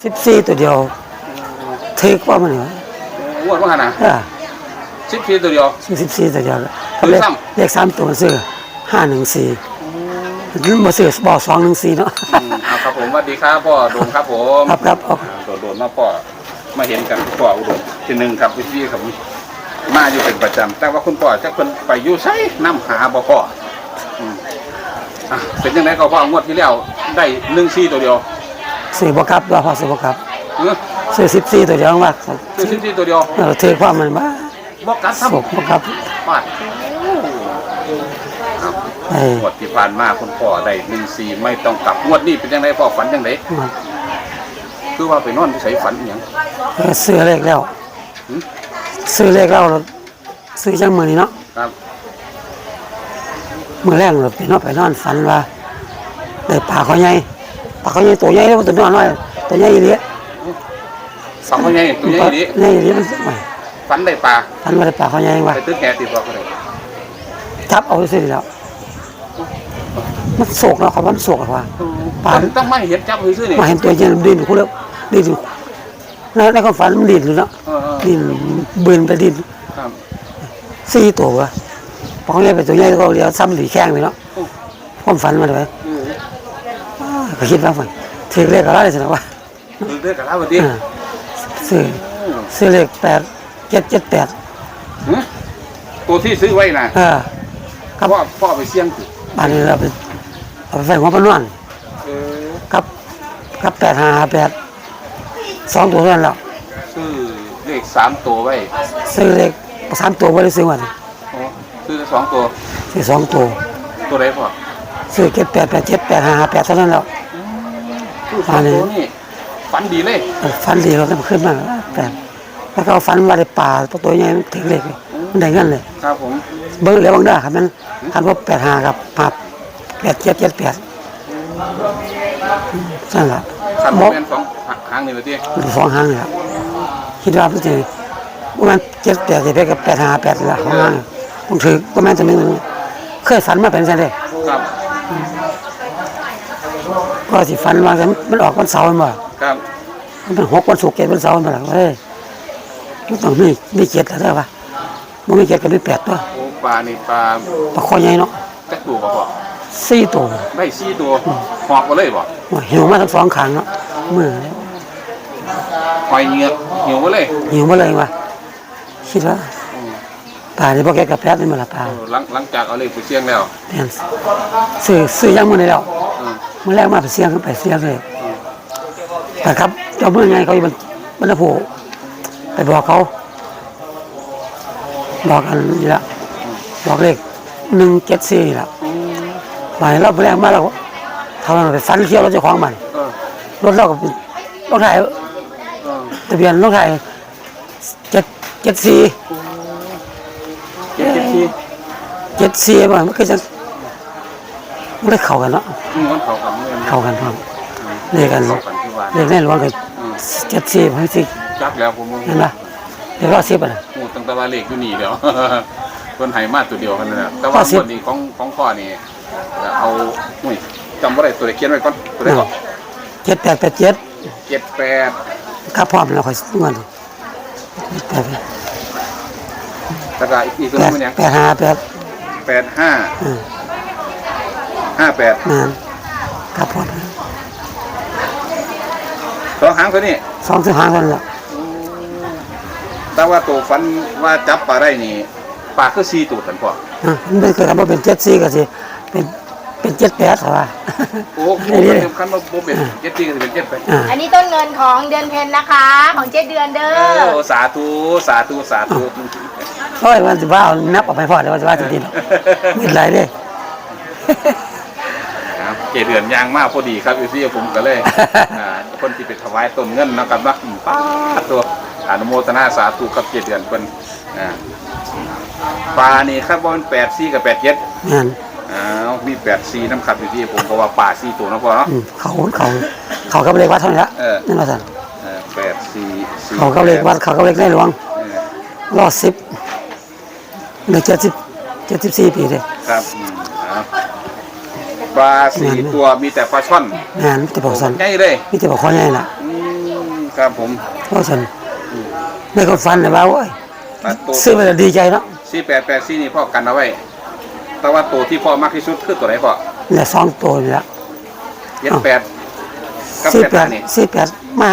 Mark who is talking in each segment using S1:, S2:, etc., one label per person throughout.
S1: 14ตัวเดียวถึกว่ามันเหรอ
S2: อ้วนว่าขนาด14ตัวเดียว
S1: 14ตัวเดียวเลข3ตัวซื้อ514มันบ่ซื้อบ่214เนาะ
S2: ครับผมสวัสดีครับพ่อโดนครับผม
S1: ครับ
S2: โดนมาพ่อมาเห็นกันพ่ออุดมทีนึงครับพี่ครับมาอยู่เป็นประจำแต่ว่าคุณพ่อจะคนไปอยู่ไสนำหาบ่พ่อเป็นยังไงก็พ่องวดที่แล้วได้14ตัวเดียว
S1: ซื้อบ่ครับว่าพอซื้อบ่ครับซื้อ14ตัวเดียวว่า
S2: ซื้อ14ตัวเดียว
S1: ถือความมัน
S2: บ่กัดซ้ำ
S1: บ่ครับ
S2: บาดงวดที่ผ่านมาคุณพ่อได้14ไม่ต้องกลับงวดนี้เป็นยังไงพ่อฝันยังไงคือว่าไปนอนที่ไสฝันอีหยัง
S1: ซื้อเลขแล้วซื้อเลขแล้วซื้อจังมื้อนี้เนาะ
S2: ครับ
S1: มื้อแรกเราไปนอนฝันว่าได้ปลาเขาใหญ่ตัวใหญ่แล้วตัวน้อยตัวใหญ่อีหลี
S2: สองเขาใหญ่ตัวใหญ่อีหลี
S1: ใหญ่อีหลีมัน
S2: ฝันได้ปลา
S1: ว่าได้ปลาเขาใหญ่ว่า
S2: ไปตึกแห่ติดบ่ก็ได้
S1: จับเอาซื่อแล้วมันโศกเนาะเขามันโศกว่า
S2: ปลาต้องไม่เห็นจับซื่อนี่
S1: มาเห็นตัวใหญ่ดินคู่แล้วดินแล้วก็ฝันมันดินเลยเนาะดินเบิ่นไปดิน
S2: ครับ
S1: 4ตัวว่ะพอเขาใหญ่ไปตัวใหญ่ก็เลี้ยวซ้ำหลีแข้งเลยเนาะความฝันมาเลยก็คิดว่ามันถือเลขอะไรสินะวะ
S2: ถือเลขอะไรวะดิ
S1: ซื้อเลข8778
S2: ตัวที่ซื้อไว้นะ
S1: ครับ
S2: พ่อไปเสี่ยง
S1: อันนี้เราไปใส่หัวปนวนกับ8558 2ตัวนั่นแหละ
S2: ซื้อเลข3ตัวไว้
S1: ซื้อเลข3ตัวไว้ซื้อวัน
S2: ซื้อ2ตัว
S1: ซื้อ2ตัว
S2: ตัวไหนพ่อ
S1: ซื้อ78878558เท่านั้นแล้ว
S2: อันนี้ฝันดีเลย
S1: ฝันดีเราต้องขึ้นมาแต่แล้วก็ฝันว่าได้ปลาตัวใหญ่ถึงเลขมันได้เงินเลย
S2: ครับผม
S1: เบิ่งแล้วบางด้าครับมันคันว่า85กับ8778นั่นแหละ
S2: คันบ่แม่น2หางนี่ว่าติ
S1: 2หางนี่ครับคิดว่าสิบ่แม่น78สิไปกับ858ละ2หางต้องถือบ่แม่นจะนึงเคยฝันมาเป็นจังได๋
S2: ครับ
S1: ก็สิฝันว่ามันออกวันเสาร์มั้ย
S2: ครับ
S1: มันเป็น6วันศุกร์7วันเสาร์มั้ยล่ะเฮ้ยมันต้องมี7แล้วว่ะบ่มี7ก็มี8ตัว
S2: โอ้ปลานี่ปลา
S1: คอใหญ่เนาะ
S2: จักตัวบ่พ่อ
S1: 4ตัว
S2: ได้4ตัวหอกบ่เลยบ่
S1: หิวมาทั้ง2ข้างเนาะมื้อ
S2: หอยเหงือกหิวบ่เลย
S1: หิวบ่เลยว่ะคิดว่าปลานี่บ่แก่กับ8นี่มันล่ะปลา
S2: หลังจากเอาเลขไปเสี่ยงแล้ว
S1: แม่นซื้อยังมื้อนี้แล้วมื้อแรกมาไปเสี่ยงเลยแต่ครับเจ้าเมื่อไงเขาอยู่บรรพบุรุษไปบอกเขาบอกกันนี่ละบอกเลข174ละมาเราไปแรกมาเราทำไปฟันเที่ยวรถเจ้าของมันรถเราก็รถไถทะเบียนรถไถ74มันก็จะไม่ได้เข้ากันเนาะเข้ากันพร้อมเรียกกันเรียกแน่นอนกัน74ให้สิ
S2: จักแล้วผม
S1: นั่นล่ะเดี๋ยวรอ10อ่ะ
S2: ตั้งแต่ว่าเลขอยู่นี่เดี๋ยวเพิ่นให้มาตัวเดียวกันนั่นน่ะแต่ว่าคนนี้ของพ่อนี่เอาจำบ่ได้ตัวเลขเขียนไว้ก่อนตัวเลขก่อน
S1: 78ครับพร้อมแล้วค่อยเงิน
S2: แล้วก็อีกตัวนึงเป็นหยัง85 58
S1: นั่นครับพร้อม
S2: 2หางตัวนี้
S1: 2หางนั่นแหละ
S2: แต่ว่าตัวฟันว่าจับปลาได้นี่ปลาคือ4ตัวกันพ่อ
S1: มันเป็นเกิดว่าเป็น74ก็สิเป็น78ครับว่า
S2: โอ้ยคันว่าบ่เป็น74ก็สิเป็น78
S3: อันนี้ต้นเงินของเดือนเพ็ญนะคะของ7เดือนเด้อ
S2: สาธุ
S1: โอ้ยมันสิว่านับออกไปพอแล้วว่าสิดีๆมีหลายเด้
S2: 7เดือนยางมากพอดีครับอยู่ที่ผมก็เลยคนที่ไปถวายต้นเงินนะครับนะป้าตัวอนุโมทนาสาธุกับ7เดือนเพิ่นปลานี่ครับว่ามัน84กับ87
S1: นั่น
S2: มี84น้ำขับอยู่ที่ผมเพราะว่าปลา4ตัวนะพ่อเนาะ
S1: เขาก็เลขวัดเท่านี้ละนั่นว่าซั่น84เขาก็เลขวัดเขาก็เลขในหลวงรอ10เหลือ74ปีเด้
S2: ครับปลา4ตัวมีแต่ปลาช่อน
S1: นั่นมีแต่ปลาช่อน
S2: ใหญ่เลย
S1: มีแต่ปลาคอใหญ่ล่ะ
S2: ครับผม
S1: เพราะฉันในความฝันเนี่ยว่าโอ้ย
S2: ตัว
S1: ซื้อไปแล้วดีใจเนาะ
S2: 4884นี่พ่อกันเอาไว้แต่ว่าตัวที่พ่อมากที่สุดคือตัวไหนพ่อ
S1: เนี่ย2ตัวนี่ละ
S2: 78กับ
S1: 48
S2: 85นี่
S1: 48มา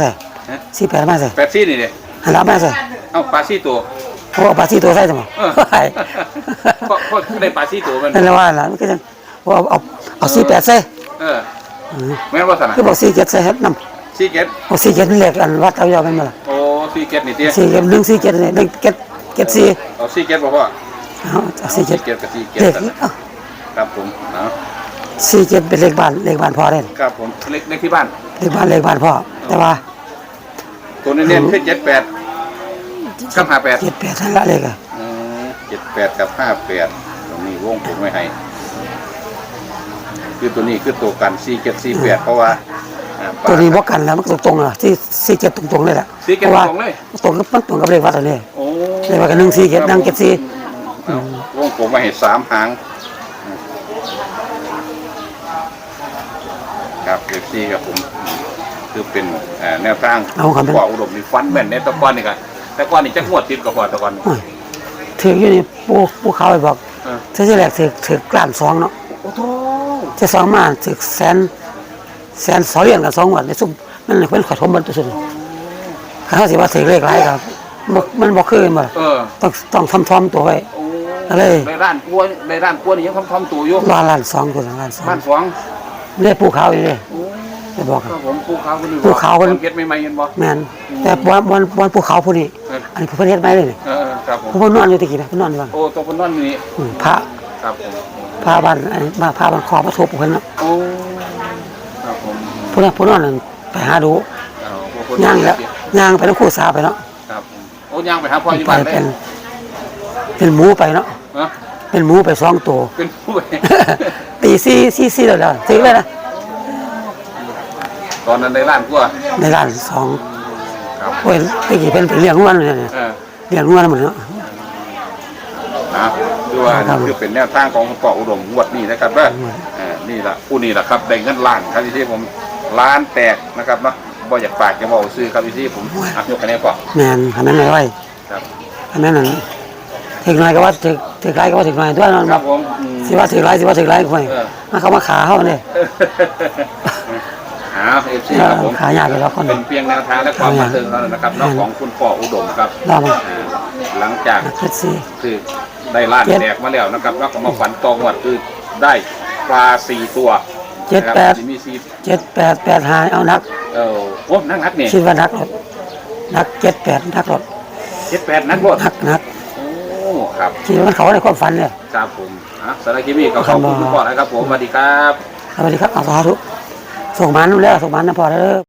S1: ใส่
S2: ฮะ
S1: 48มาใส่
S2: 84นี่เด้
S1: หันหลังมาใส่
S2: เอ้าปลาซี่ตัว
S1: เพราะว่าปลาที่ตัวใส่จังบ่
S2: พ่อได้ปลาซี่ตัวมัน
S1: นั่นแหละว่าล่ะมันก็จังว่าเอา48ใส่
S2: เออแม่นว่าซั่นน่ะ
S1: คือบอก47ใส่เฮ็ดนำ
S2: ซี่เก็ต
S1: บอก47นี่เลขอันวัดเอายอกันบ่ล่ะ
S2: โอ้ซี่เก็ตนี่ติ
S1: 47 147นี่174
S2: เอาซี่เก็ตบ่พ่อ
S1: เอา
S2: ซี่
S1: 47
S2: เก็ตกับซี่เก็ต
S1: เลข
S2: กัน
S1: นี้
S2: นะ ครับผมเนาะ
S1: 47เป็นเลขบ้านพ่อเด้
S2: ครับผมเลขที่บ้าน
S1: เลขบ้านพ่อแต่ว่า
S2: ตัวเน้นๆคือ78กับ58
S1: 78นั่นละเลขอ่ะ
S2: 78กับ58ตรงนี้วงผมไว้ให้คือตัวนี้คือตัวกัน4748เพราะว่าปลา
S1: ตัวนี้บ่กันแล้วมันตรงๆอ่ะที่47ตรงๆเลยแหละ
S2: 47
S1: พราะว่า
S2: ตรงเลย
S1: ตรงกับมันตรงกับเลขวัดอันนี้
S2: โอ้
S1: เลขวัดกัน147นั่ง74
S2: เอาวงผมไว้ให้3หางครับFCครับผมคือเป็นแนวทาง
S1: เอาครับ
S2: พ่ออุดมนี่ฟันแม่นในตะกอนนี่กันแต่ก่อนนี่จักงวดติดกับพ่อตะกอน
S1: โอ้ยถืออยู่นี่ปู่เขาไปบอก
S2: เออ
S1: เที่แรกถือกล้าน2เนาะ
S2: โอ้โธ่
S1: จะ2มาถือแสน2เหรียญกับ2งวดในซุ่มมันเป็นขอทมมันตัวสุดเขาสิว่าถือเลขหลายครับมันบ่คือบ่
S2: เออ
S1: ต้องทำตัวไว้
S2: โอ้
S1: อะไร
S2: ในร้านกล้วยในร้านกล้วยนี่ยังทำตัวอยู่
S1: ล้าน2ตัวล้าน
S2: บ้าน
S1: 2
S2: สอง
S1: เลขปู่เขาอยู่นี่
S2: โอ้
S1: จะบอกค
S2: ค
S1: รั
S2: รั
S1: บบ
S2: ผมภูเขาคนนี้
S1: ภูเขาคน
S2: เก็ดใหม่ๆเห็นบ่
S1: แม่นแต่วันปู่เขาผู้นี้อันนี้เพิ่นเฮ็ดใหม่เลยนี่
S2: เออครับผม
S1: เพิ่นนอนอยู่ตะกี้นะเพิ่นนอนอยู่บ้าน
S2: โอ้ตัวคนนั่นนี่
S1: พระ
S2: ครับผม
S1: พระบ้านพระบ้านขอพระทุบเพิ่นเนาะ
S2: โอ้ครับผม
S1: ผู้นอนนั่นไปหาดู
S2: เอาพวกคน
S1: ย่างแล้วย่างไปน้ำคู่สาไปเนาะ
S2: ครับผมโอ้ย่างไปหาพ่ออยู่
S1: ไป
S2: บ้านเลย
S1: เป็นหมูไปเนาะ
S2: ฮะ
S1: เป็นหมูไป2ตัว
S2: เป็นผู้
S1: ตี4แล้วถึงเลยนะ
S2: ตอนนั้นในร้านกล้วย
S1: ในร้าน
S2: ครับ
S1: 2โอ้ยตะกี้เพิ่นไปเลี้ยงงัวเนี่ย
S2: เออ
S1: เลี้ยงงัวหมดเนาะ
S2: นะคือว่า
S1: ครับ
S2: คือเป็นแนวทางของคุณพ่ออุดมงวดนี้นะครับว่านี่ล่ะผู้นี้ล่ะครับได้เงินล้านครับที่ผมล้านแตกนะครับเนาะบ่อยากฝากจะบอกซื้อครับที่ผมยกคะแนนก่อน
S1: แม่นอันนั้นไว้
S2: ครับ
S1: อันนั้นนั่นถึงหน่อยก็ว่าถึงหลายก็ว่าถึงหน่อยตัวนั้น
S2: ครับผม
S1: สิว่าถึงหลายสิว่าถึงหลายก็ไม่มาเขามาขาเฮาเนี่ย
S2: หาเอฟซีครับผม
S1: ขายากเลยแล้วคน
S2: เป็นเพียงแนวทางและความบันเทิงเท่านั้นนะครับนอกของคุณพ่ออุดมครับ
S1: เรามา
S2: หลังจาก
S1: เฮ็ดสิ
S2: คือได้ล้านแตกมาแล้วนะครับแล้วก็มาฝันตองวัดคือได้ปลา4ตัวนะครับมี4
S1: 7885เอานัก
S2: โอ้นักนี่
S1: คิดว่านักรถนัก78นักรถ
S2: 78นักบด
S1: นัก
S2: โอ้ครับ
S1: คิดว่ามันเขาในความฝันเนี่ย
S2: ครับผมสารคิมีก็ขอบคุณคุณพ่อนะครับผมสวัสดีครับ
S1: สวัสดีครับเอาสาธุส่งมันนู่นแล้วส่งมันนะพอแล้ว